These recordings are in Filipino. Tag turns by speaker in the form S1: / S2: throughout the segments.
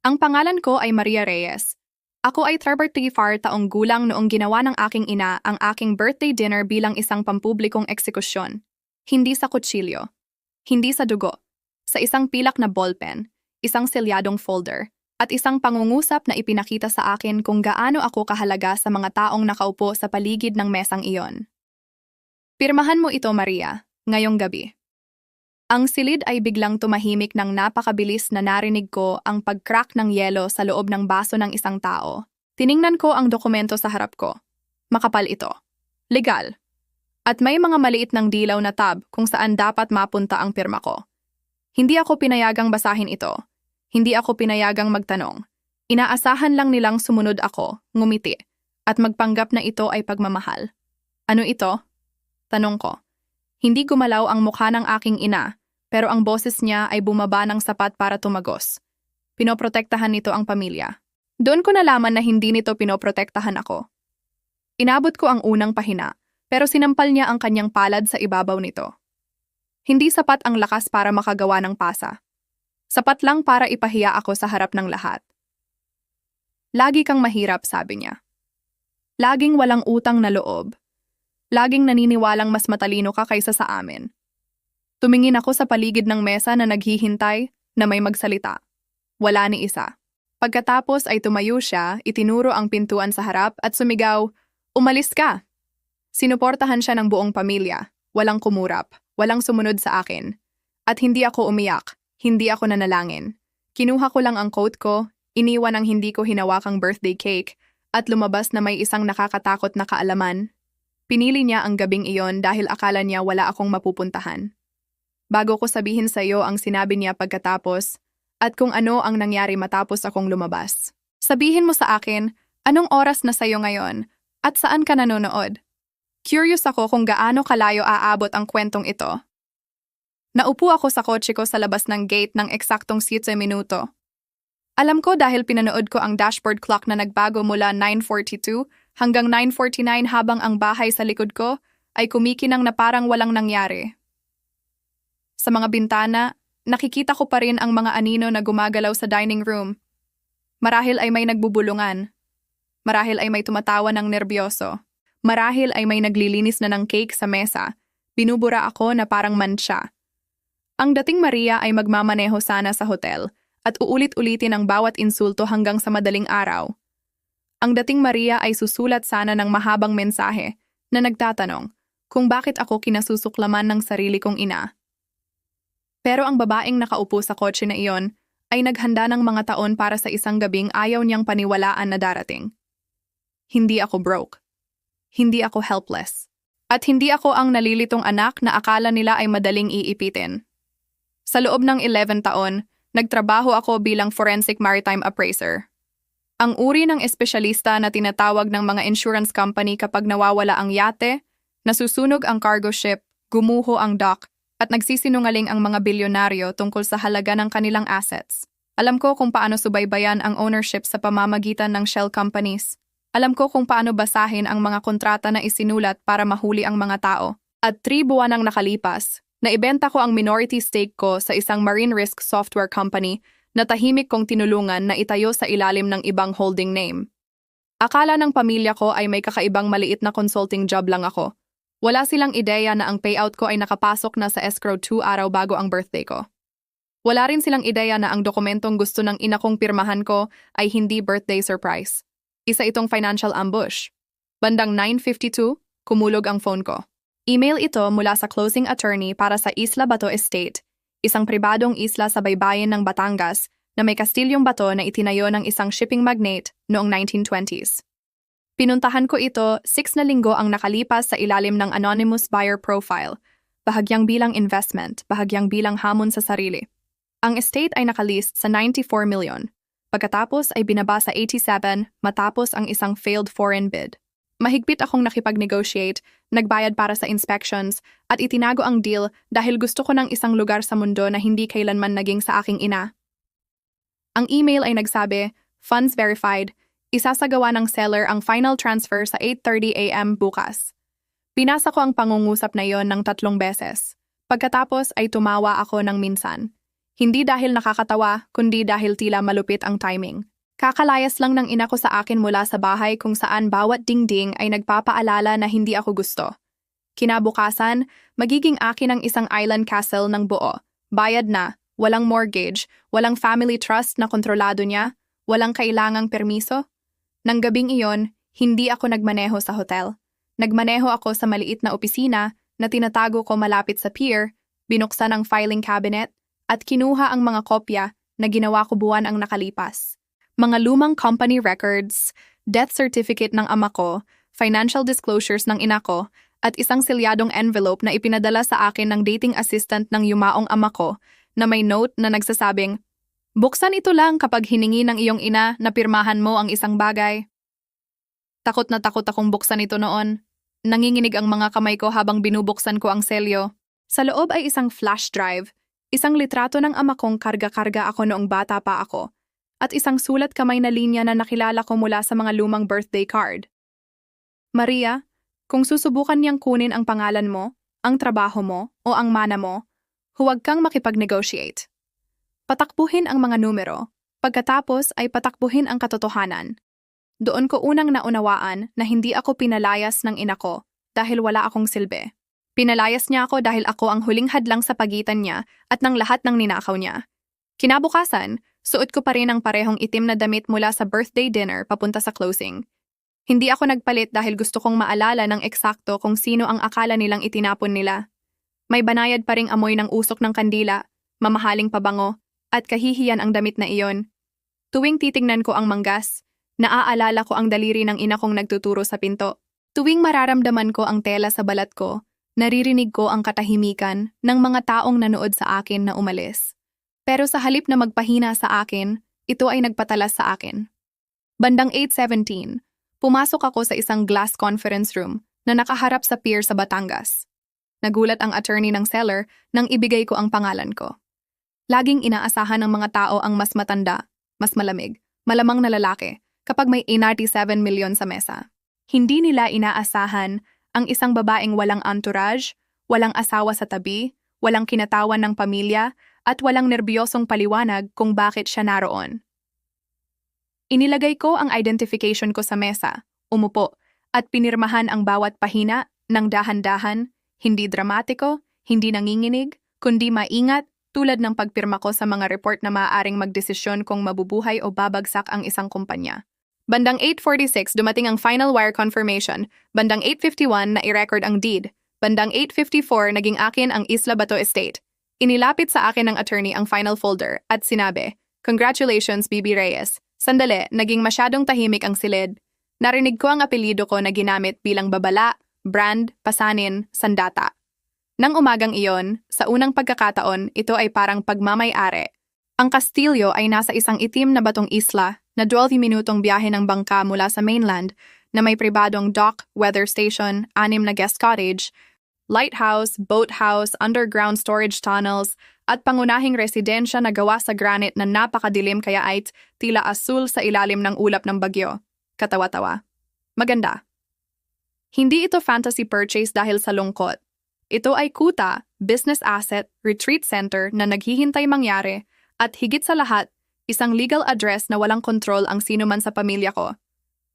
S1: Ang pangalan ko ay Maria Reyes. Ako ay 34 taong gulang noong ginawa ng aking ina ang aking birthday dinner bilang isang pampublikong eksekusyon. Hindi sa kutsilyo. Hindi sa dugo. Sa isang pilak na ballpen, isang selyadong folder, at isang pangungusap na ipinakita sa akin kung gaano ako kahalaga sa mga taong nakaupo sa paligid ng mesang iyon. Pirmahan mo ito, Maria, ngayong gabi. Ang silid ay biglang tumahimik nang napakabilis na narinig ko ang pag-crack ng yelo sa loob ng baso ng isang tao. Tiningnan ko ang dokumento sa harap ko. Makapal ito. Legal. At may mga maliit ng dilaw na tab kung saan dapat mapunta ang pirma ko. Hindi ako pinayagang basahin ito. Hindi ako pinayagang magtanong. Inaasahan lang nilang sumunod ako, ngumiti, at magpanggap na ito ay pagmamahal. Ano ito? Tanong ko. Hindi gumalaw ang mukha ng aking ina, pero ang boses niya ay bumaba ng sapat para tumagos. Pinoprotektahan nito ang pamilya. Doon ko nalaman na hindi nito pinoprotektahan ako. Inabot ko ang unang pahina, pero sinampal niya ang kanyang palad sa ibabaw nito. Hindi sapat ang lakas para makagawa ng pasa. Sapat lang para ipahiya ako sa harap ng lahat. Lagi kang mahirap, sabi niya. Laging walang utang na loob. Laging naniniwalang mas matalino ka kaysa sa amin. Tumingin ako sa paligid ng mesa na naghihintay na may magsalita. Wala ni isa. Pagkatapos ay tumayo siya, itinuro ang pintuan sa harap at sumigaw, "Umalis ka!" Sinuportahan siya ng buong pamilya. Walang kumurap, walang sumunod sa akin. At hindi ako umiyak, hindi ako nanalangin. Kinuha ko lang ang coat ko, iniwan ang hindi ko hinawakang birthday cake, at lumabas na may isang nakakatakot na kaalaman. Pinili niya ang gabing iyon dahil akala niya wala akong mapupuntahan. Bago ko sabihin sa iyo ang sinabi niya pagkatapos, at kung ano ang nangyari matapos akong lumabas. Sabihin mo sa akin, anong oras na sa iyo ngayon, at saan ka nanonood? Curious ako kung gaano kalayo aabot ang kwentong ito. Naupo ako sa kotse ko sa labas ng gate ng eksaktong 7 minuto. Alam ko dahil pinanood ko ang dashboard clock na nagbago mula 9:42 hanggang 9:49 habang ang bahay sa likod ko ay kumikinang na parang walang nangyari. Sa mga bintana, nakikita ko pa rin ang mga anino na gumagalaw sa dining room. Marahil ay may nagbubulungan. Marahil ay may tumatawa ng nerbyoso. Marahil ay may naglilinis na ng cake sa mesa. Binubura ako na parang mantsa. Ang dating Maria ay magmamaneho sana sa hotel at uulit-ulitin ang bawat insulto hanggang sa madaling araw. Ang dating Maria ay susulat sana ng mahabang mensahe na nagtatanong kung bakit ako kinasusuklaman ng sarili kong ina. Pero ang babaeng nakaupo sa kotse na iyon ay naghanda ng mga taon para sa isang gabing ayaw niyang paniwalaan na darating. Hindi ako broke. Hindi ako helpless. At hindi ako ang nalilitong anak na akala nila ay madaling iipitin. Sa loob ng 11 taon, nagtrabaho ako bilang forensic maritime appraiser. Ang uri ng espesyalista na tinatawag ng mga insurance company kapag nawawala ang yate, nasusunog ang cargo ship, gumuho ang dock, at nagsisinungaling ang mga bilyonaryo tungkol sa halaga ng kanilang assets. Alam ko kung paano subaybayan ang ownership sa pamamagitan ng shell companies. Alam ko kung paano basahin ang mga kontrata na isinulat para mahuli ang mga tao. At 3 buwan ang nakalipas, naibenta ko ang minority stake ko sa isang marine risk software company na tahimik kong tinulungan na itayo sa ilalim ng ibang holding name. Akala ng pamilya ko ay may kakaibang maliit na consulting job lang ako. Wala silang ideya na ang payout ko ay nakapasok na sa escrow 2 araw bago ang birthday ko. Wala rin silang ideya na ang dokumentong gusto ng ina kong pirmahan ko ay hindi birthday surprise. Isa itong financial ambush. Bandang 9:52, kumulog ang phone ko. Email ito mula sa closing attorney para sa Isla Bato Estate, isang pribadong isla sa baybayin ng Batangas na may kastilyong bato na itinayo ng isang shipping magnate noong 1920s. Pinuntahan ko ito 6 na linggo ang nakalipas sa ilalim ng anonymous buyer profile, bahagyang bilang investment, bahagyang bilang hamon sa sarili. Ang estate ay nakalist sa 94 million. Pagkatapos ay binaba sa 87 matapos ang isang failed foreign bid. Mahigpit akong nakipag-negotiate, nagbayad para sa inspections, at itinago ang deal dahil gusto ko ng isang lugar sa mundo na hindi kailanman naging sa aking ina. Ang email ay nagsabi, funds verified, isasagawa ng seller ang final transfer sa 8:30 a.m. bukas. Pinasa ko ang pangungusap na yon ng 3 beses. Pagkatapos ay tumawa ako ng minsan. Hindi dahil nakakatawa, kundi dahil tila malupit ang timing. Kakalayas lang ng ina ko sa akin mula sa bahay kung saan bawat dingding ay nagpapaalala na hindi ako gusto. Kinabukasan, magiging akin ang isang island castle ng buo. Bayad na, walang mortgage, walang family trust na kontrolado niya, walang kailangang permiso. Nang gabing iyon, hindi ako nagmaneho sa hotel. Nagmaneho ako sa maliit na opisina na tinatago ko malapit sa pier, binuksan ang filing cabinet, at kinuha ang mga kopya na ginawa ko buwan ang nakalipas. Mga lumang company records, death certificate ng ama ko, financial disclosures ng ina ko, at isang selyadong envelope na ipinadala sa akin ng dating assistant ng yumaong ama ko na may note na nagsasabing, "Buksan ito lang kapag hiningi ng iyong ina na pirmahan mo ang isang bagay." Takot na takot akong buksan ito noon. Nanginginig ang mga kamay ko habang binubuksan ko ang selyo. Sa loob ay isang flash drive, isang litrato ng ama kong karga-karga ako noong bata pa ako, at isang sulat kamay na linya na nakilala ko mula sa mga lumang birthday card. "Maria, kung susubukan niyang kunin ang pangalan mo, ang trabaho mo, o ang mana mo, huwag kang makipag-negotiate. Patakbuhin ang mga numero, pagkatapos ay patakbuhin ang katotohanan." Doon ko unang naunawaan na hindi ako pinalayas ng ina ko dahil wala akong silbi. Pinalayas niya ako dahil ako ang huling hadlang sa pagitan niya at ng lahat ng ninakaw niya. Kinabukasan, suot ko pa rin ang parehong itim na damit mula sa birthday dinner papunta sa closing. Hindi ako nagpalit dahil gusto kong maalala ng eksakto kung sino ang akala nilang itinapon nila. May banayad pa ring amoy ng usok ng kandila, mamahaling pabango, at kahihiyan ang damit na iyon. Tuwing titingnan ko ang manggas, naaalala ko ang daliri ng ina kong nagtuturo sa pinto. Tuwing mararamdaman ko ang tela sa balat ko, naririnig ko ang katahimikan ng mga taong nanood sa akin na umalis. Pero sa halip na magpahina sa akin, ito ay nagpatalas sa akin. Bandang 8:17, pumasok ako sa isang glass conference room na nakaharap sa pier sa Batangas. Nagulat ang attorney ng seller nang ibigay ko ang pangalan ko. Laging inaasahan ng mga tao ang mas matanda, mas malamig, malamang na lalaki kapag may 87 milyon sa mesa. Hindi nila inaasahan ang isang babaeng walang entourage, walang asawa sa tabi, walang kinatawan ng pamilya, at walang nerbiyosong paliwanag kung bakit siya naroon. Inilagay ko ang identification ko sa mesa, umupo, at pinirmahan ang bawat pahina ng dahan-dahan, hindi dramatiko, hindi nanginginig, kundi maingat tulad ng pagpirma ko sa mga report na maaaring magdesisyon kung mabubuhay o babagsak ang isang kumpanya. Bandang 8:46 dumating ang final wire confirmation, bandang 8:51 na i-record ang deed, bandang 8:54 naging akin ang Isla Bato Estate. Inilapit sa akin ng attorney ang final folder at sinabi, "Congratulations, Bibi Reyes." Sandali, naging masyadong tahimik ang silid. Narinig ko ang apelyido ko na ginamit bilang Babala, Brand, Pasanin, Sandata. Nang umagang iyon, sa unang pagkakataon, ito ay parang pagmamay-ari. Ang kastilyo ay nasa isang itim na batong isla na 12 minutong biyahe ng bangka mula sa mainland na may pribadong dock, weather station, 6 na guest cottage, lighthouse, boathouse, underground storage tunnels, at pangunahing residensya na gawa sa granite na napakadilim kaya ay tila asul sa ilalim ng ulap ng bagyo. Katawa-tawa. Maganda. Hindi ito fantasy purchase dahil sa lungkot. Ito ay kuta, business asset, retreat center na naghihintay mangyari, at higit sa lahat, isang legal address na walang kontrol ang sino man sa pamilya ko.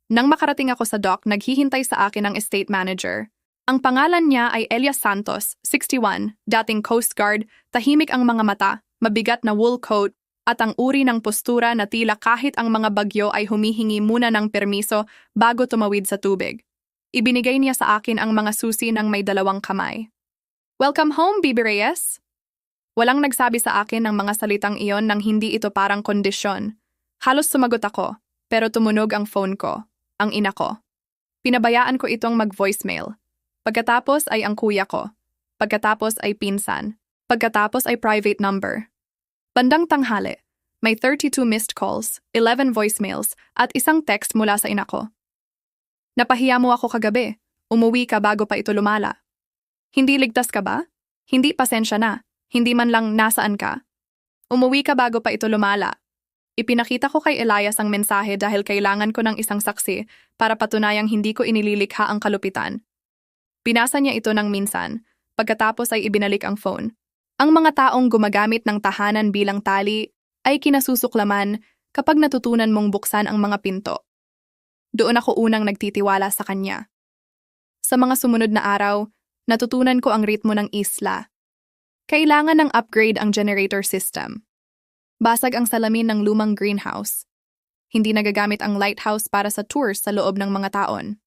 S1: Nang makarating ako sa dock, naghihintay sa akin ang estate manager. Ang pangalan niya ay Elias Santos, 61, dating Coast Guard, tahimik ang mga mata, mabigat na wool coat, at ang uri ng postura na tila kahit ang mga bagyo ay humihingi muna ng permiso bago tumawid sa tubig. Ibinigay niya sa akin ang mga susi ng may 2 kamay. "Welcome home, Bibi Reyes." Walang nagsabi sa akin ng mga salitang iyon nang hindi ito parang kondisyon. Halos sumagot ako, pero tumunog ang phone ko, ang ina ko. Pinabayaan ko itong mag-voicemail. Pagkatapos ay ang kuya ko. Pagkatapos ay pinsan. Pagkatapos ay private number. Bandang tanghali, may 32 missed calls, 11 voicemails, at isang text mula sa ina ko. "Napahiya mo ako kagabi. Umuwi ka bago pa ito lumala. Hindi ligtas ka ba? Hindi pasensya na. Hindi man lang nasaan ka. Umuwi ka bago pa ito lumala." Ipinakita ko kay Elias ang mensahe dahil kailangan ko ng isang saksi para patunayang hindi ko inililikha ang kalupitan. Binasa niya ito ng minsan, pagkatapos ay ibinalik ang phone. Ang mga taong gumagamit ng tahanan bilang tali ay kinasusuklaman kapag natutunan mong buksan ang mga pinto. Doon ako unang nagtitiwala sa kanya. Sa mga sumunod na araw, natutunan ko ang ritmo ng isla. Kailangan ng upgrade ang generator system. Basag ang salamin ng lumang greenhouse. Hindi nagagamit ang lighthouse para sa tours sa loob ng mga taon.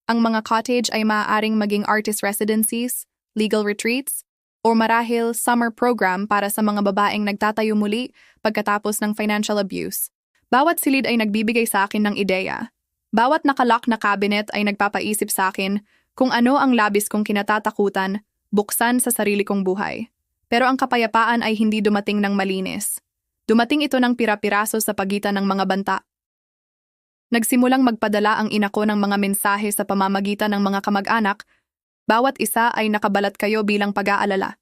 S1: Ang mga cottage ay maaaring maging artist residencies, legal retreats, o marahil summer program para sa mga babaeng nagtatayo muli pagkatapos ng financial abuse. Bawat silid ay nagbibigay sa akin ng ideya. Bawat nakalock na cabinet ay nagpapaisip sa akin kung ano ang labis kong kinatatakutan buksan sa sarili kong buhay. Pero ang kapayapaan ay hindi dumating ng malinis. Dumating ito ng pira-piraso sa pagitan ng mga banta. Nagsimulang magpadala ang ina ko ng mga mensahe sa pamamagitan ng mga kamag-anak. Bawat isa ay nakabalat kayo bilang pag-aalala.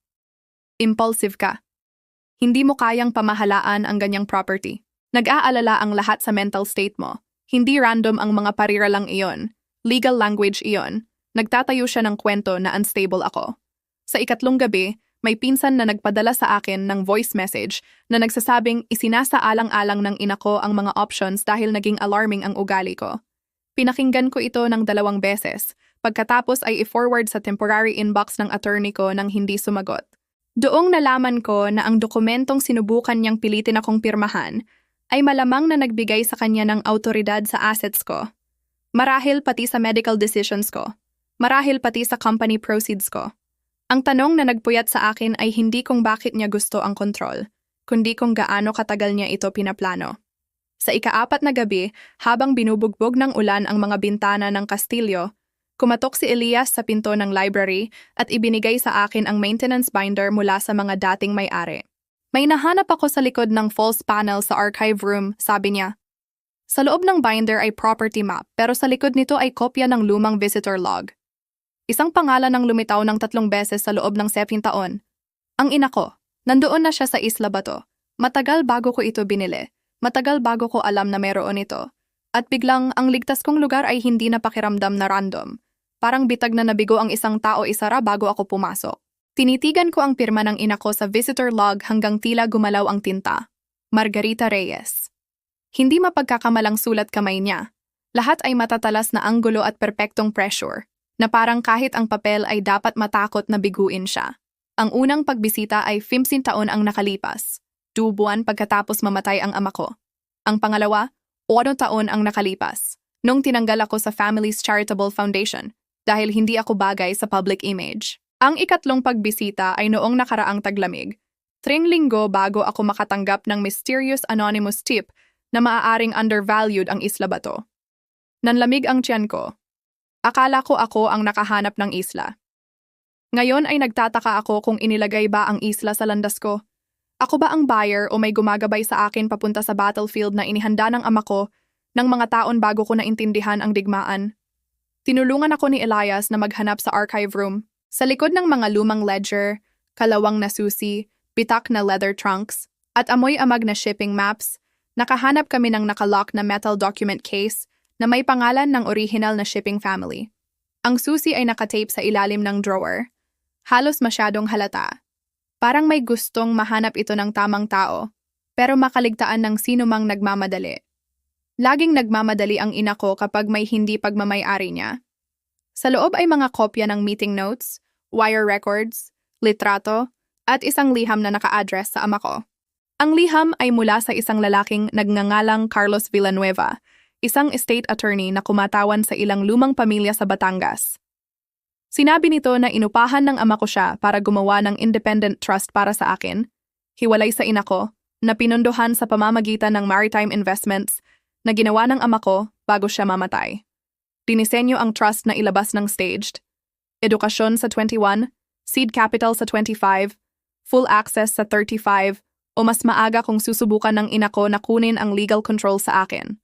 S1: Impulsive ka. Hindi mo kayang pamahalaan ang ganyang property. Nag-aalala ang lahat sa mental state mo. Hindi random ang mga parira lang iyon. Legal language iyon. Nagtatayo siya ng kwento na unstable ako. Sa ikatlong gabi, may pinsan na nagpadala sa akin ng voice message na nagsasabing isinasaalang-alang ng ina ko ang mga options dahil naging alarming ang ugali ko. Pinakinggan ko ito ng 2 beses. Pagkatapos ay i-forward sa temporary inbox ng attorney ko nang hindi sumagot. Doong nalaman ko na ang dokumentong sinubukan niyang pilitin akong pirmahan ay malamang na nagbigay sa kanya ng autoridad sa assets ko. Marahil pati sa medical decisions ko. Marahil pati sa company proceeds ko. Ang tanong na nagpuyat sa akin ay hindi kung bakit niya gusto ang kontrol, kundi kung gaano katagal niya ito pinaplano. Sa ika-4 na gabi, habang binubugbog ng ulan ang mga bintana ng kastilyo, kumatok si Elias sa pinto ng library at ibinigay sa akin ang maintenance binder mula sa mga dating may-ari. May nahanap ako sa likod ng false panel sa archive room, sabi niya. Sa loob ng binder ay property map, pero sa likod nito ay kopya ng lumang visitor log. Isang pangalan ang lumitaw ng 3 beses sa loob ng 7 taon. Ang ina ko, nandoon na siya sa Isla Bato. Matagal bago ko ito binili. Matagal bago ko alam na meron ito. At biglang, ang ligtas kong lugar ay hindi na pakiramdam na random. Parang bitag na nabigo ang isang tao isara bago ako pumasok. Tinitigan ko ang pirma ng ina ko sa visitor log hanggang tila gumalaw ang tinta. Margarita Reyes. Hindi mapagkakamalang sulat kamay niya. Lahat ay matatalas na anggulo at perpektong pressure, na parang kahit ang papel ay dapat matakot na biguin siya. Ang unang pagbisita ay 15 taon ang nakalipas, 2 buwan pagkatapos mamatay ang ama ko. Ang pangalawa, 8 taon ang nakalipas, nung tinanggal ako sa family's charitable foundation dahil hindi ako bagay sa public image. Ang ikatlong pagbisita ay noong nakaraang taglamig, 3 linggo bago ako makatanggap ng mysterious anonymous tip na maaaring undervalued ang Isla Bato. Nanlamig ang tiyan ko. Akala ko ako ang nakahanap ng isla. Ngayon ay nagtataka ako kung inilagay ba ang isla sa landas ko. Ako ba ang buyer o may gumagabay sa akin papunta sa battlefield na inihanda ng ama ko ng mga taon bago ko naintindihan ang digmaan? Tinulungan ako ni Elias na maghanap sa archive room. Sa likod ng mga lumang ledger, kalawang na susi, bitak na leather trunks, at amoy-amag na shipping maps, nakahanap kami ng nakalock na metal document case na may pangalan ng original na shipping family. Ang susi ay nakatape sa ilalim ng drawer. Halos masyadong halata. Parang may gustong mahanap ito ng tamang tao, pero makaligtaan ng sino mang nagmamadali. Laging nagmamadali ang ina ko kapag may hindi pagmamay-ari niya. Sa loob ay mga kopya ng meeting notes, wire records, litrato, at isang liham na naka-address sa ama ko. Ang liham ay mula sa isang lalaking nagngangalang Carlos Villanueva, isang estate attorney na kumatawan sa ilang lumang pamilya sa Batangas. Sinabi nito na inupahan ng ama ko siya para gumawa ng independent trust para sa akin, hiwalay sa ina ko, na pinondohan sa pamamagitan ng maritime investments na ginawa ng ama ko bago siya mamatay. Dinisenyo ang trust na ilabas ng staged. Edukasyon sa 21, seed capital sa 25, full access sa 35, o mas maaga kung susubukan ng ina ko na kunin ang legal control sa akin.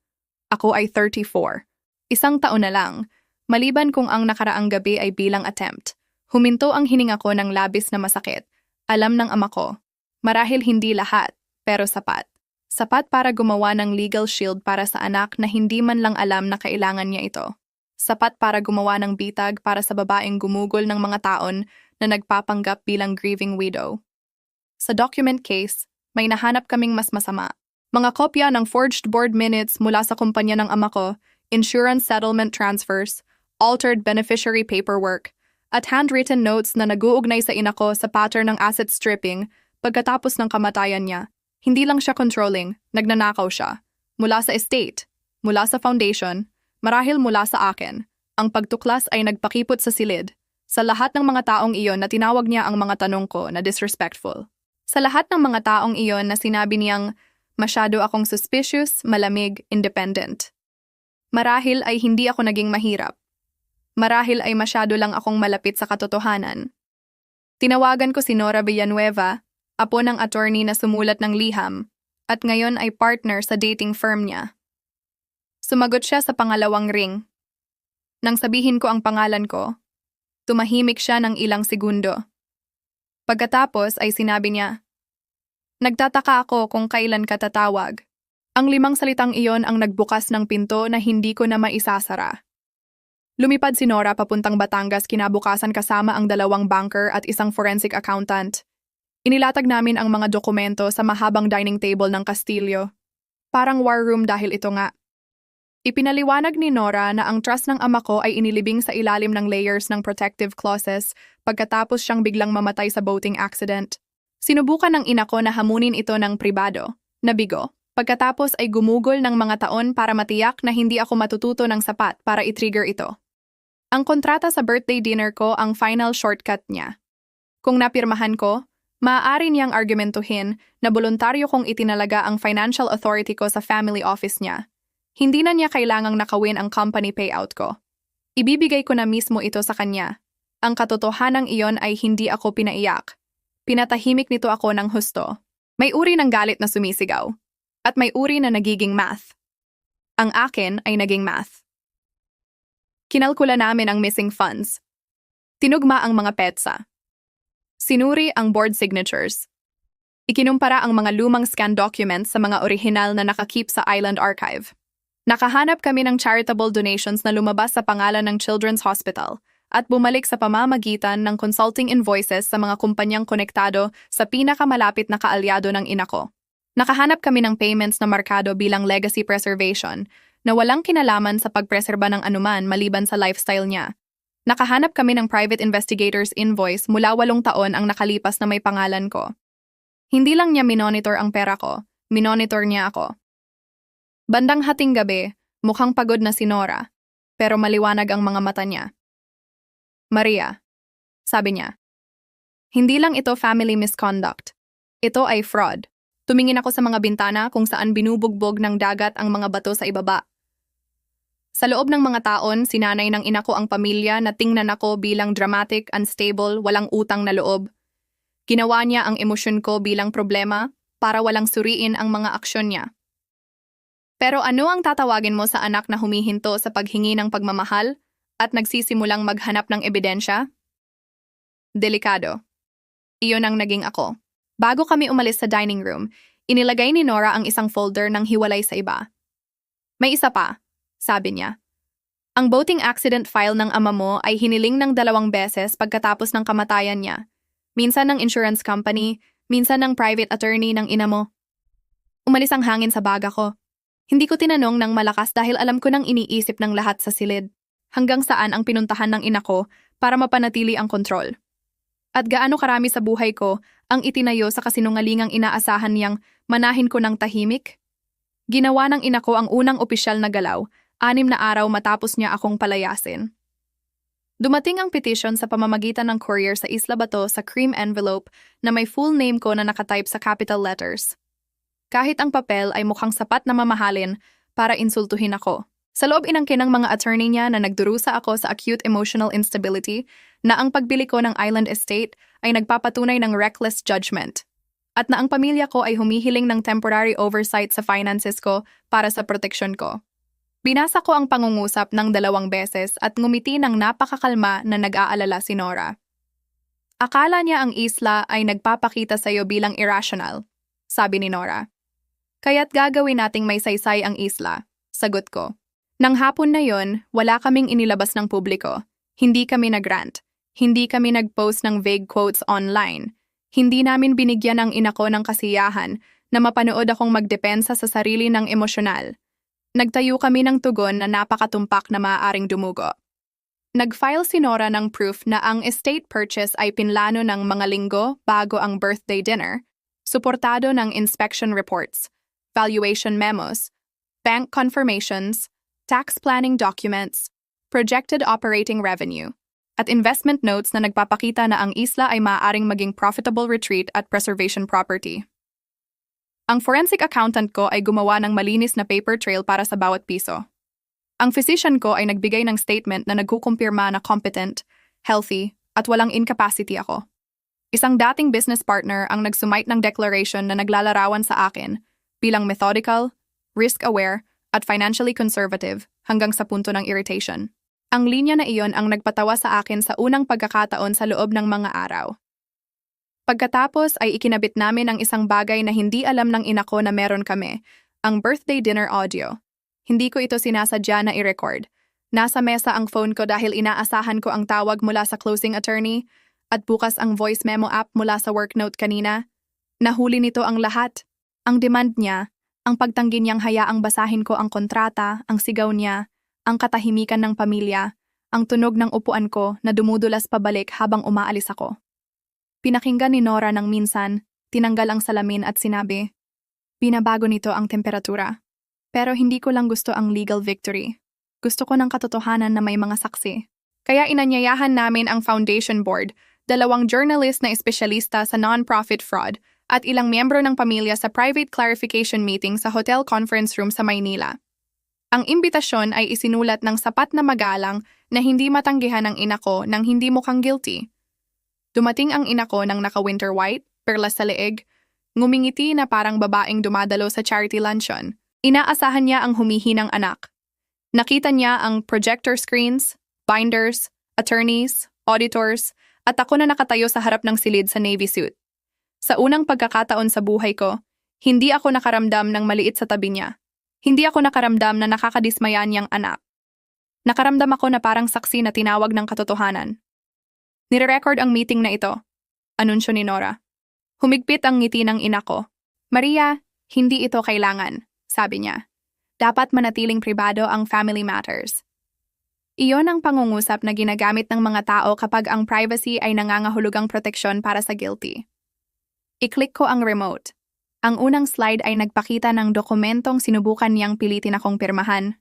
S1: Ako ay 34. 1 taon na lang, maliban kung ang nakaraang gabi ay bilang attempt. Huminto ang hininga ko ng labis na masakit. Alam ng ama ko. Marahil hindi lahat, pero sapat. Sapat para gumawa ng legal shield para sa anak na hindi man lang alam na kailangan niya ito. Sapat para gumawa ng bitag para sa babaeng gumugol ng mga taon na nagpapanggap bilang grieving widow. Sa document case, may nahanap kaming mas masama. Mga kopya ng forged board minutes mula sa kumpanya ng ama ko, insurance settlement transfers, altered beneficiary paperwork, at handwritten notes na nag-uugnay sa ina ko sa pattern ng asset stripping pagkatapos ng kamatayan niya. Hindi lang siya controlling, nagnanakaw siya. Mula sa estate, mula sa foundation, marahil mula sa akin. Ang pagtuklas ay nagpakipot sa silid. Sa lahat ng mga taong iyon na tinawag niya ang mga tanong ko na disrespectful. Sa lahat ng mga taong iyon na sinabi niyang masyado akong suspicious, malamig, independent. Marahil ay hindi ako naging mahirap. Marahil ay masyado lang akong malapit sa katotohanan. Tinawagan ko si Nora Villanueva, apo ng attorney na sumulat ng liham, at ngayon ay partner sa dating firm niya. Sumagot siya sa pangalawang ring. Nang sabihin ko ang pangalan ko, tumahimik siya ng ilang segundo. Pagkatapos ay sinabi niya, "Nagtataka ako kung kailan ka tatawag." Ang 5 salitang iyon ang nagbukas ng pinto na hindi ko na maisasara. Lumipad si Nora papuntang Batangas kinabukasan kasama ang 2 banker at isang forensic accountant. Inilatag namin ang mga dokumento sa mahabang dining table ng Castillo. Parang war room dahil ito nga. Ipinaliwanag ni Nora na ang trust ng ama ko ay inilibing sa ilalim ng layers ng protective clauses pagkatapos siyang biglang mamatay sa boating accident. Sinubukan ng ina ko na hamunin ito ng pribado, nabigo. Pagkatapos ay gumugol ng mga taon para matiyak na hindi ako matututo ng sapat para i-trigger ito. Ang kontrata sa birthday dinner ko ang final shortcut niya. Kung napirmahan ko, maaari niyang argumentuhin na voluntaryo kong itinalaga ang financial authority ko sa family office niya. Hindi na niya kailangang nakawin ang company payout ko. Ibibigay ko na mismo ito sa kanya. Ang katotohanang iyon ay hindi ako pinaiyak. Pinatahimik nito ako ng husto. May uri ng galit na sumisigaw. At may uri na nagiging math. Ang akin ay naging math. Kinalkula namin ang missing funds. Tinugma ang mga petsa. Sinuri ang board signatures. Ikinumpara ang mga lumang scan documents sa mga orihinal na nakakip sa Island Archive. Nakahanap kami ng charitable donations na lumabas sa pangalan ng Children's Hospital at bumalik sa pamamagitan ng consulting invoices sa mga kumpanyang konektado sa pinakamalapit na kaalyado ng ina ko. Nakahanap kami ng payments na markado bilang legacy preservation na walang kinalaman sa pagpreserba ng anuman maliban sa lifestyle niya. Nakahanap kami ng private investigator's invoice mula 8 taon ang nakalipas na may pangalan ko. Hindi lang niya minonitor ang pera ko, minonitor niya ako. Bandang hating gabi, mukhang pagod na si Nora, pero maliwanag ang mga mata niya. "Maria," sabi niya, "hindi lang ito family misconduct. Ito ay fraud." Tumingin ako sa mga bintana kung saan binubugbog ng dagat ang mga bato sa ibaba. Sa loob ng mga taon, sinanay ng ina ko ang pamilya na tingnan ako bilang dramatic, unstable, walang utang na loob. Ginawa niya ang emosyon ko bilang problema para walang suriin ang mga aksyon niya. Pero ano ang tatawagin mo sa anak na humihinto sa paghingi ng pagmamahal at nagsisimulang maghanap ng ebidensya? Delikado. Iyon ang naging ako. Bago kami umalis sa dining room, inilagay ni Nora ang isang folder ng hiwalay sa iba. "May isa pa," sabi niya. "Ang boating accident file ng ama mo ay hiniling ng 2 beses pagkatapos ng kamatayan niya. Minsan ng insurance company, minsan ng private attorney ng ina mo." Umalis ang hangin sa baga ko. Hindi ko tinanong ng malakas dahil alam ko nang iniisip ng lahat sa silid. Hanggang saan ang pinuntahan ng ina ko para mapanatili ang kontrol. At gaano karami sa buhay ko ang itinayo sa kasinungalingang inaasahan niyang manahin ko ng tahimik? Ginawa ng ina ko ang unang opisyal na galaw, 6 na araw matapos niya akong palayasin. Dumating ang petition sa pamamagitan ng courier sa Isla Bato sa cream envelope na may full name ko na nakatype sa capital letters. Kahit ang papel ay mukhang sapat na mamahalin para insultuhin ako. Sa loob inangkin ng mga attorney niya na nagdurusa ako sa acute emotional instability na ang pagbili ko ng island estate ay nagpapatunay ng reckless judgment at na ang pamilya ko ay humihiling ng temporary oversight sa finances ko para sa proteksyon ko. Binasa ko ang pangungusap ng 2 beses at ngumiti ng napakakalma na nag-aalala si Nora. "Akala niya ang isla ay nagpapakita sa iyo bilang irrational," sabi ni Nora. "Kaya't gagawin nating may saysay ang isla," sagot ko. Nang hapon na yon, wala kaming inilabas ng publiko. Hindi kami nag-rant. Hindi kami nag-post ng vague quotes online. Hindi namin binigyan ang ina ko ng kasiyahan na mapanood akong magdepensa sa sarili ng emosyonal. Nagtayo kami ng tugon na napakatumpak na maaaring dumugo. Nag-file si Nora ng proof na ang estate purchase ay pinlano ng mga linggo bago ang birthday dinner, suportado ng inspection reports, valuation memos, bank confirmations, tax planning documents, projected operating revenue, at investment notes na nagpapakita na ang isla ay maaaring maging profitable retreat at preservation property. Ang forensic accountant ko ay gumawa ng malinis na paper trail para sa bawat piso. Ang physician ko ay nagbigay ng statement na nagkukumpirma na competent, healthy, at walang incapacity ako. Isang dating business partner ang nagsumite ng declaration na naglalarawan sa akin bilang methodical, risk-aware, at financially conservative hanggang sa punto ng irritation. Ang linya na iyon ang nagpatawa sa akin sa unang pagkakataon sa loob ng mga araw. Pagkatapos ay ikinabit namin ang isang bagay na hindi alam ng ina ko na meron kami, ang birthday dinner audio. Hindi ko ito sinasadya na i-record. Nasa mesa ang phone ko dahil inaasahan ko ang tawag mula sa closing attorney at bukas ang voice memo app mula sa work note kanina. Nahuli nito ang lahat. Ang demand niya, ang pagtanggi niyang hayaang basahin ko ang kontrata, ang sigaw niya, ang katahimikan ng pamilya, ang tunog ng upuan ko na dumudulas pabalik habang umaalis ako. Pinakinggan ni Nora ng minsan, tinanggal ang salamin at sinabi, "Binabago nito ang temperatura. Pero hindi ko lang gusto ang legal victory. Gusto ko ng katotohanan na may mga saksi." Kaya inanyayahan namin ang foundation board, 2 journalist na espesyalista sa non-profit fraud, at ilang miyembro ng pamilya sa private clarification meeting sa hotel conference room sa Maynila. Ang imbitasyon ay isinulat ng sapat na magalang na hindi matanggihan ng ina ko nang hindi mukhang guilty. Dumating ang ina ko ng naka-winter white, perlas sa leeg, ngumingiti na parang babaeng dumadalo sa charity luncheon. Inaasahan niya ang humihinang anak. Nakita niya ang projector screens, binders, attorneys, auditors, at ako na nakatayo sa harap ng silid sa navy suit. Sa unang pagkakataon sa buhay ko, hindi ako nakaramdam ng maliit sa tabi niya. Hindi ako nakaramdam na nakakadismaya niyang anak. Nakaramdam ako na parang saksi na tinawag ng katotohanan. Nire-record ang meeting na ito, anunsyo ni Nora. Humigpit ang ngiti ng ina ko. "Maria, hindi ito kailangan," sabi niya. "Dapat manatiling pribado ang family matters." Iyon ang pangungusap na ginagamit ng mga tao kapag ang privacy ay nangangahulugang proteksyon para sa guilty. I-click ko ang remote. Ang unang slide ay nagpakita ng dokumentong sinubukan niyang pilitin akong pirmahan.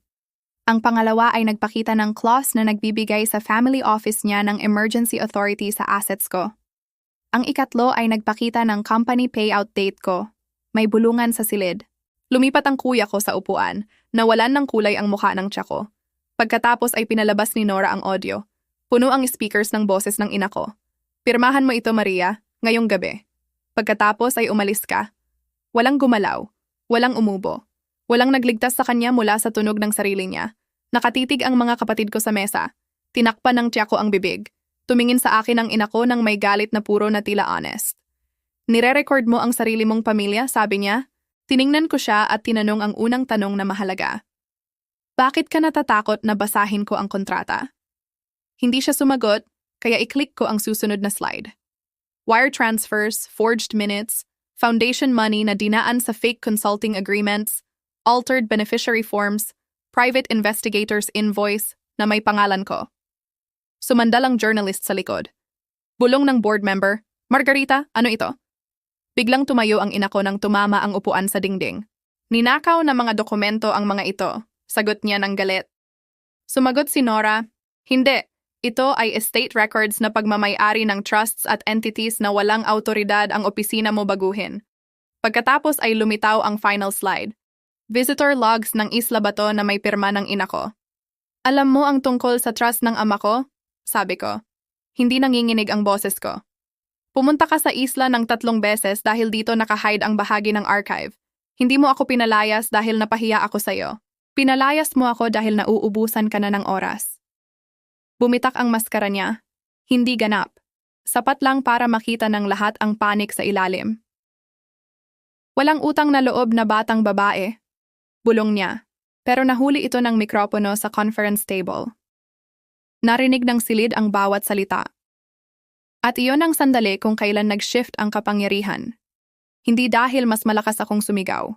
S1: Ang pangalawa ay nagpakita ng clause na nagbibigay sa family office niya ng emergency authority sa assets ko. Ang ikatlo ay nagpakita ng company payout date ko. May bulungan sa silid. Lumipat ang kuya ko sa upuan, nawalan ng kulay ang mukha ng tiya ko. Pagkatapos ay pinalabas ni Nora ang audio. Puno ang speakers ng boses ng ina ko. "Pirmahan mo ito, Maria, ngayong gabi." Pagkatapos ay umalis ka. Walang gumalaw, walang umubo. Walang nagligtas sa kanya mula sa tunog ng sarili niya. Nakatitig ang mga kapatid ko sa mesa. Tinakpan ng tiya ko ang bibig. Tumingin sa akin ang ina ko ng may galit na puro na tila honest. "Nire-record mo ang sarili mong pamilya," sabi niya. Tiningnan ko siya at tinanong ang unang tanong na mahalaga. "Bakit ka natatakot na basahin ko ang kontrata?" Hindi siya sumagot, kaya i-click ko ang susunod na slide. Wire transfers, forged minutes, foundation money na dinaan sa fake consulting agreements, altered beneficiary forms, private investigators invoice na may pangalan ko. Sumandalang journalist sa likod. Bulong ng board member, "Margarita, ano ito?" Biglang tumayo ang ina ko nang tumama ang upuan sa dingding. "Ninakaw na mga dokumento ang mga ito," sagot niya ng galit. Sumagot si Nora, "Hindi, ito ay estate records na pagmamay-ari ng trusts at entities na walang autoridad ang opisina mo baguhin." Pagkatapos ay lumitaw ang final slide. Visitor logs ng Isla Bato na may pirma ng ina ko. "Alam mo ang tungkol sa trust ng ama ko?" sabi ko. Hindi nanginginig ang boses ko. "Pumunta ka sa isla ng 3 beses dahil dito nakahide ang bahagi ng archive. Hindi mo ako pinalayas dahil napahiya ako sa'yo. Pinalayas mo ako dahil nauubusan ka na ng oras." Bumitak ang maskara niya. Hindi ganap. Sapat lang para makita ng lahat ang panik sa ilalim. "Walang utang na loob na batang babae," bulong niya, pero nahuli ito ng mikropono sa conference table. Narinig ng silid ang bawat salita. At iyon ang sandali kung kailan nag-shift ang kapangyarihan. Hindi dahil mas malakas akong sumigaw.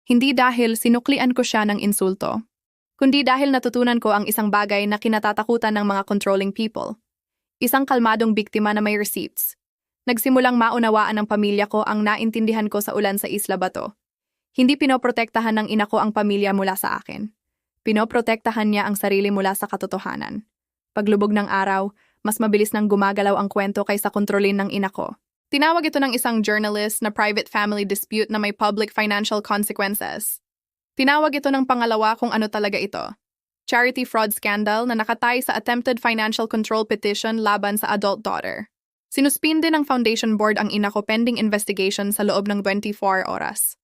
S1: Hindi dahil sinuklian ko siya ng insulto. Kundi dahil natutunan ko ang isang bagay na kinatatakutan ng mga controlling people. Isang kalmadong biktima na may receipts. Nagsimulang maunawaan ng pamilya ko ang naintindihan ko sa ulan sa Isla Bato. Hindi pinoprotektahan ng ina ko ang pamilya mula sa akin. Pinoprotektahan niya ang sarili mula sa katotohanan. Paglubog ng araw, mas mabilis nang gumagalaw ang kwento kaysa kontrolin ng ina ko. Tinawag ito ng isang journalist na private family dispute na may public financial consequences. Tinawag ito ng pangalawa kung ano talaga ito. Charity fraud scandal na nakatay sa attempted financial control petition laban sa adult daughter. Sinuspinde ng foundation board ang ina ko pending investigation sa loob ng 24 oras.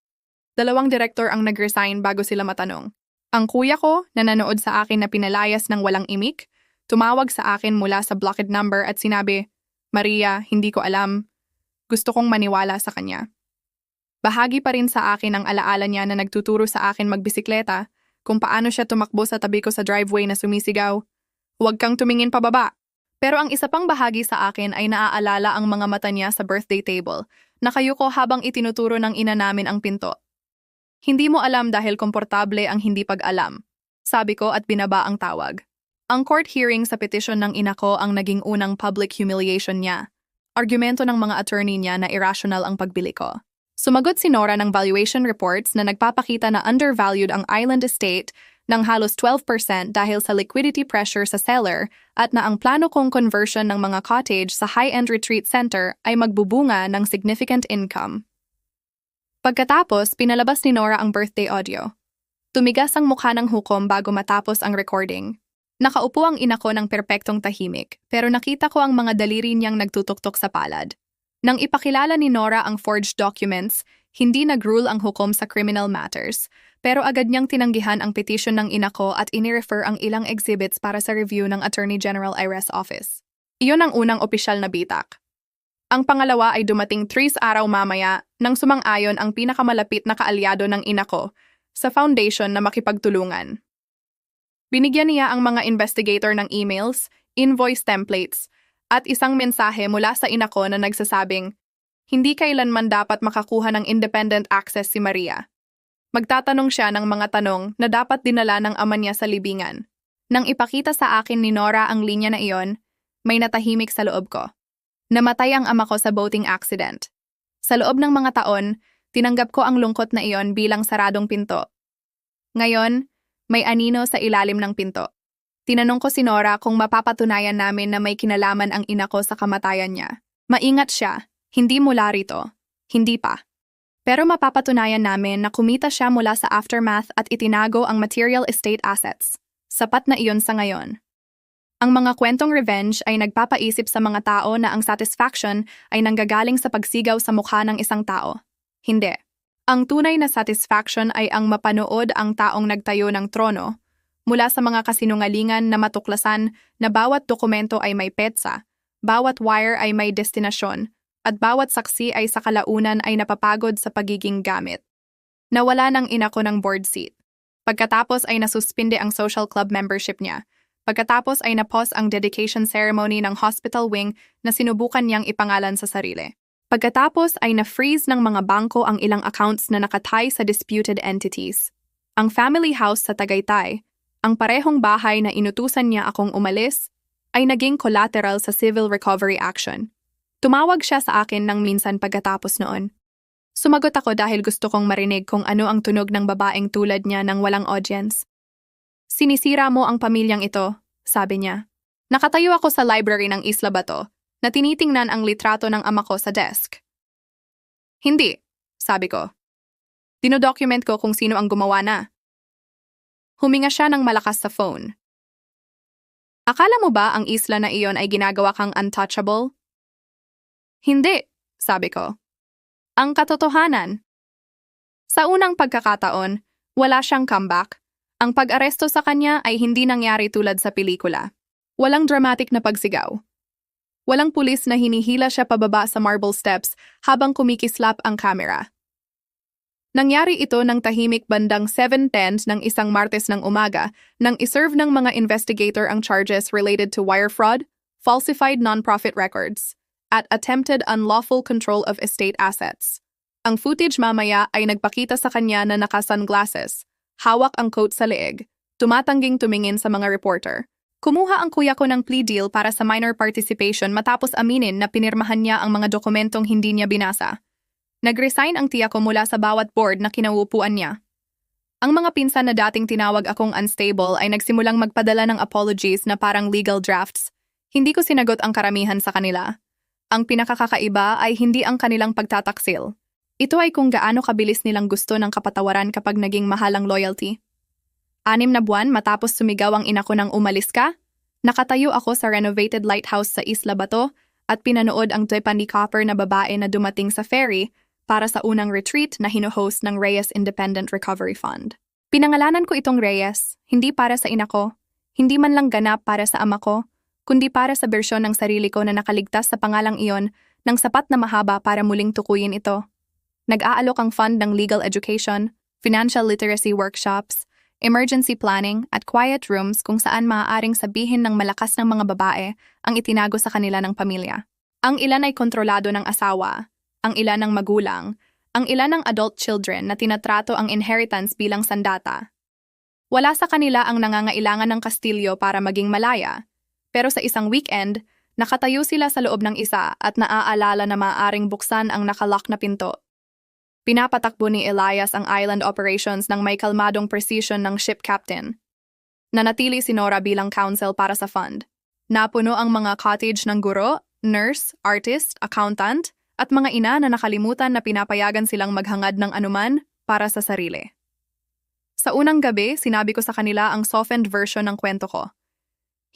S1: 2 direktor ang nag-resign bago sila matanong. Ang kuya ko, na nanood sa akin na pinalayas ng walang imik, tumawag sa akin mula sa blocked number at sinabi, "Maria, hindi ko alam. Gusto kong maniwala sa kanya." Bahagi pa rin sa akin ang alaala niya na nagtuturo sa akin magbisikleta, kung paano siya tumakbo sa tabi ko sa driveway na sumisigaw, "Huwag kang tumingin pababa." Pero ang isa pang bahagi sa akin ay naaalala ang mga mata niya sa birthday table, nakayuko habang itinuturo ng ina namin ang pinto. "Hindi mo alam dahil komportable ang hindi pag-alam," sabi ko at binaba ang tawag. Ang court hearing sa petisyon ng ina ko ang naging unang public humiliation niya. Argumento ng mga attorney niya na irrational ang pagbili ko. Sumagot si Nora ng valuation reports na nagpapakita na undervalued ang island estate ng halos 12% dahil sa liquidity pressure sa seller at na ang plano kong conversion ng mga cottage sa high-end retreat center ay magbubunga ng significant income. Pagkatapos, pinalabas ni Nora ang birthday audio. Tumigas ang mukha ng hukom bago matapos ang recording. Nakaupo ang ina ko ng perpektong tahimik, pero nakita ko ang mga daliri niyang nagtutuktok sa palad. Nang ipakilala ni Nora ang forged documents, hindi nag-rule ang hukom sa criminal matters, pero agad niyang tinanggihan ang petition ng ina ko at inirefer ang ilang exhibits para sa review ng Attorney General Iris Office. Iyon ang unang opisyal na bitak. Ang pangalawa ay dumating 3 araw mamaya nang sumang-ayon ang pinakamalapit na kaalyado ng ina ko sa foundation na makipagtulungan. Binigyan niya ang mga investigator ng emails, invoice templates, at isang mensahe mula sa ina ko na nagsasabing, hindi kailanman dapat makakuha ng independent access si Maria. Magtatanong siya ng mga tanong na dapat dinala ng ama niya sa libingan. Nang ipakita sa akin ni Nora ang linya na iyon, may natahimik sa loob ko. Namatay ang ama ko sa boating accident. Sa loob ng mga taon, tinanggap ko ang lungkot na iyon bilang saradong pinto. Ngayon, may anino sa ilalim ng pinto. Tinanong ko si Nora kung mapapatunayan namin na may kinalaman ang ina ko sa kamatayan niya. Maingat siya, hindi mula rito. Hindi pa. Pero mapapatunayan namin na kumita siya mula sa aftermath at itinago ang material estate assets. Sapat na iyon sa ngayon. Ang mga kwentong revenge ay nagpapaisip sa mga tao na ang satisfaction ay nanggagaling sa pagsigaw sa mukha ng isang tao. Hindi. Ang tunay na satisfaction ay ang mapanood ang taong nagtayo ng trono mula sa mga kasinungalingan na matuklasan na bawat dokumento ay may petsa, bawat wire ay may destinasyon, at bawat saksi ay sa kalaunan ay napapagod sa pagiging gamit. Nawala ng ina ko ng board seat. Pagkatapos ay nasuspinde ang social club membership niya. Pagkatapos ay napos ang dedication ceremony ng hospital wing na sinubukan niyang ipangalan sa sarili. Pagkatapos ay na-freeze ng mga bangko ang ilang accounts na nakatay sa disputed entities. Ang family house sa Tagaytay, ang parehong bahay na inutusan niya akong umalis, ay naging collateral sa civil recovery action. Tumawag siya sa akin nang minsan pagkatapos noon. Sumagot ako dahil gusto kong marinig kung ano ang tunog ng babaeng tulad niya nang walang audience. "Sinisira mo ang pamilyang ito," sabi niya. Nakatayo ako sa library ng Isla Bato na tinitingnan ang litrato ng ama ko sa desk. "Hindi," sabi ko. "Dinodocument ko kung sino ang gumawa na." Huminga siya ng malakas sa phone. "Akala mo ba ang isla na iyon ay ginagawa kang untouchable?" "Hindi," sabi ko. "Ang katotohanan." Sa unang pagkakataon, wala siyang comeback. Ang pag-aresto sa kanya ay hindi nangyari tulad sa pelikula. Walang dramatic na pagsigaw. Walang pulis na hinihila siya pababa sa marble steps habang kumikislap ang kamera. Nangyari ito ng tahimik bandang 7:10 ng isang Martes ng umaga nang iserve ng mga investigator ang charges related to wire fraud, falsified nonprofit records, at attempted unlawful control of estate assets. Ang footage mamaya ay nagpakita sa kanya na naka-sunglasses, hawak ang coat sa leeg, tumatangging tumingin sa mga reporter. Kumuha ang kuya ko ng plea deal para sa minor participation matapos aminin na pinirmahan niya ang mga dokumentong hindi niya binasa. Nag-resign ang tiya ko mula sa bawat board na kinauupuan niya. Ang mga pinsan na dating tinawag akong unstable ay nagsimulang magpadala ng apologies na parang legal drafts. Hindi ko sinagot ang karamihan sa kanila. Ang pinakakakaiba ay hindi ang kanilang pagtataksil. Ito ay kung gaano kabilis nilang gusto ng kapatawaran kapag naging mahal ang loyalty. 6 na buwan matapos sumigaw ang ina ko nang umalis ka, nakatayo ako sa renovated lighthouse sa Isla Bato at pinanood ang Tiffany Copper na babae na dumating sa ferry para sa unang retreat na hino-host ng Reyes Independent Recovery Fund. Pinangalanan ko itong Reyes, hindi para sa ina ko, hindi man lang ganap para sa ama ko, kundi para sa bersyon ng sarili ko na nakaligtas sa pangalang iyon ng sapat na mahaba para muling tukuyin ito. Nag-aalok ang fund ng legal education, financial literacy workshops, emergency planning at quiet rooms kung saan maaaring sabihin ng malakas ng mga babae ang itinago sa kanila ng pamilya. Ang ilan ay kontrolado ng asawa, ang ilan ng magulang, ang ilan ng adult children na tinatrato ang inheritance bilang sandata. Wala sa kanila ang nangangailangan ng kastilyo para maging malaya, pero sa isang weekend, nakatayo sila sa loob ng isa at naaalala na maaaring buksan ang nakalock na pinto. Pinapatakbo ni Elias ang island operations ng may kalmadong precision ng ship captain. Nanatili si Nora bilang counsel para sa fund. Napuno ang mga cottage ng guro, nurse, artist, accountant, at mga ina na nakalimutan na pinapayagan silang maghangad ng anuman para sa sarili. Sa unang gabi, sinabi ko sa kanila ang softened version ng kwento ko.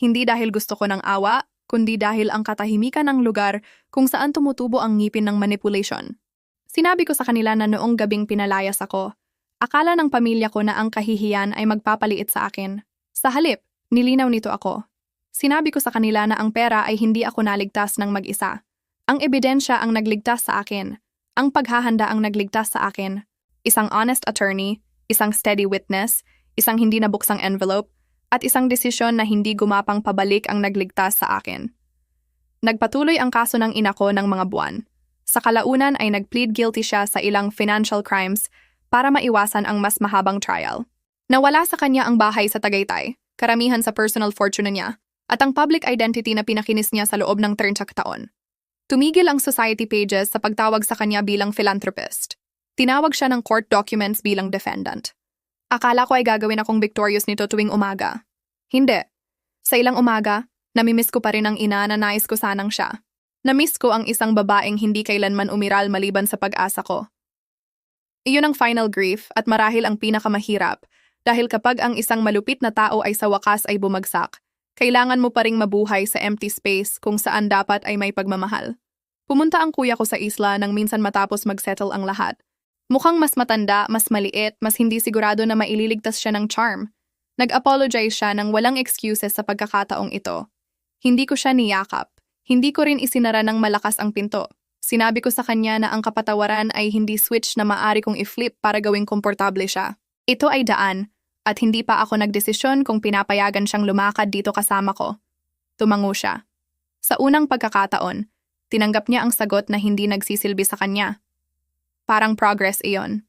S1: Hindi dahil gusto ko ng awa, kundi dahil ang katahimikan ng lugar kung saan tumutubo ang ngipin ng manipulation. Sinabi ko sa kanila na noong gabing pinalayas ako, akala ng pamilya ko na ang kahihiyan ay magpapaliit sa akin. Sa halip, nilinaw nito ako. Sinabi ko sa kanila na ang pera ay hindi ako naligtas ng mag-isa. Ang ebidensya ang nagligtas sa akin. Ang paghahanda ang nagligtas sa akin. Isang honest attorney, isang steady witness, isang hindi nabuksang envelope, at isang desisyon na hindi gumapang pabalik ang nagligtas sa akin. Nagpatuloy ang kaso ng ina ko ng mga buwan. Sa kalaunan ay nag-plead guilty siya sa ilang financial crimes para maiwasan ang mas mahabang trial. Nawala sa kanya ang bahay sa Tagaytay, karamihan sa personal fortune niya, at ang public identity na pinakinis niya sa loob ng 30 taon. Tumigil ang society pages sa pagtawag sa kanya bilang philanthropist. Tinawag siya ng court documents bilang defendant. Akala ko ay gagawin akong victorious nito tuwing umaga. Hindi. Sa ilang umaga, namimiss ko pa rin ang ina na nais ko sanang siya. Namiss ko ang isang babaeng hindi kailanman umiral maliban sa pag-asa ko. Iyon ang final grief at marahil ang pinakamahirap dahil kapag ang isang malupit na tao ay sa wakas ay bumagsak, kailangan mo pa ring mabuhay sa empty space kung saan dapat ay may pagmamahal. Pumunta ang kuya ko sa isla nang minsan matapos mag-settle ang lahat. Mukhang mas matanda, mas maliit, mas hindi sigurado na maililigtas siya ng charm. Nag-apologize siya nang walang excuses sa pagkakataong ito. Hindi ko siya niyakap. Hindi ko rin isinara ng malakas ang pinto. Sinabi ko sa kanya na ang kapatawaran ay hindi switch na maaari kong i-flip para gawing komportable siya. Ito ay daan, at hindi pa ako nagdesisyon kung pinapayagan siyang lumakad dito kasama ko. Tumango siya. Sa unang pagkakataon, tinanggap niya ang sagot na hindi nagsisilbi sa kanya. Parang progress iyon.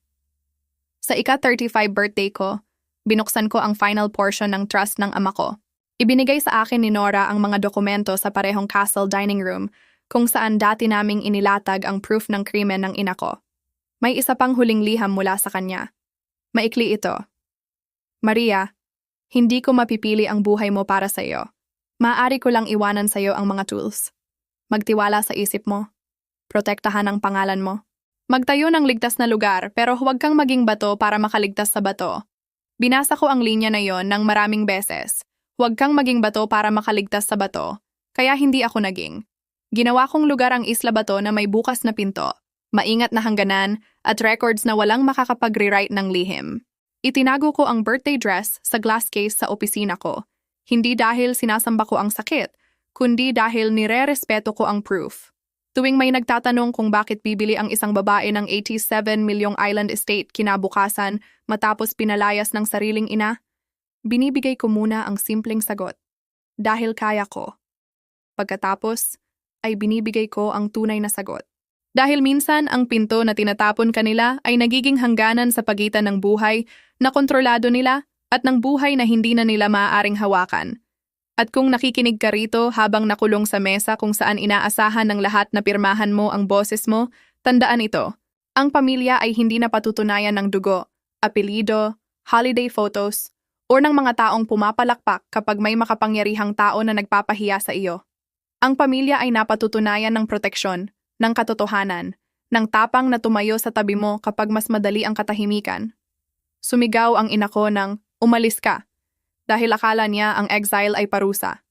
S1: Sa ika-35 birthday ko, binuksan ko ang final portion ng trust ng ama ko. Ibinigay sa akin ni Nora ang mga dokumento sa parehong castle dining room kung saan dati naming inilatag ang proof ng krimen ng ina ko. May isa pang huling liham mula sa kanya. Maikli ito. Maria, hindi ko mapipili ang buhay mo para sa iyo. Maaari ko lang iwanan sa iyo ang mga tools. Magtiwala sa isip mo. Protektahan ang pangalan mo. Magtayo ng ligtas na lugar pero huwag kang maging bato para makaligtas sa bato. Binasa ko ang linya na yon ng maraming beses. Huwag kang maging bato para makaligtas sa bato, kaya hindi ako naging. Ginawa kong lugar ang Isla Bato na may bukas na pinto, maingat na hangganan, at records na walang makakapag-rewrite ng lihim. Itinago ko ang birthday dress sa glass case sa opisina ko, hindi dahil sinasamba ko ang sakit, kundi dahil nire-respeto ko ang proof. Tuwing may nagtatanong kung bakit bibili ang isang babae ng 87 milyong island estate kinabukasan matapos pinalayas ng sariling ina, binibigay ko muna ang simpleng sagot. Dahil kaya ko. Pagkatapos, ay binibigay ko ang tunay na sagot. Dahil minsan ang pinto na tinatapon kanila ay nagiging hangganan sa pagitan ng buhay na kontrolado nila at ng buhay na hindi na nila maaaring hawakan. At kung nakikinig ka rito habang nakulong sa mesa kung saan inaasahan ng lahat na pirmahan mo ang boses mo, tandaan ito. Ang pamilya ay hindi na patutunayan ng dugo, apelido, holiday photos, o ng mga taong pumapalakpak kapag may makapangyarihang tao na nagpapahiya sa iyo. Ang pamilya ay napatutunayan ng proteksyon, ng katotohanan, ng tapang na tumayo sa tabi mo kapag mas madali ang katahimikan. Sumigaw ang ina ko ng, "Umalis ka," dahil akala niya ang exile ay parusa.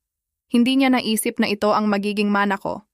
S1: Hindi niya naisip na ito ang magiging mana ko.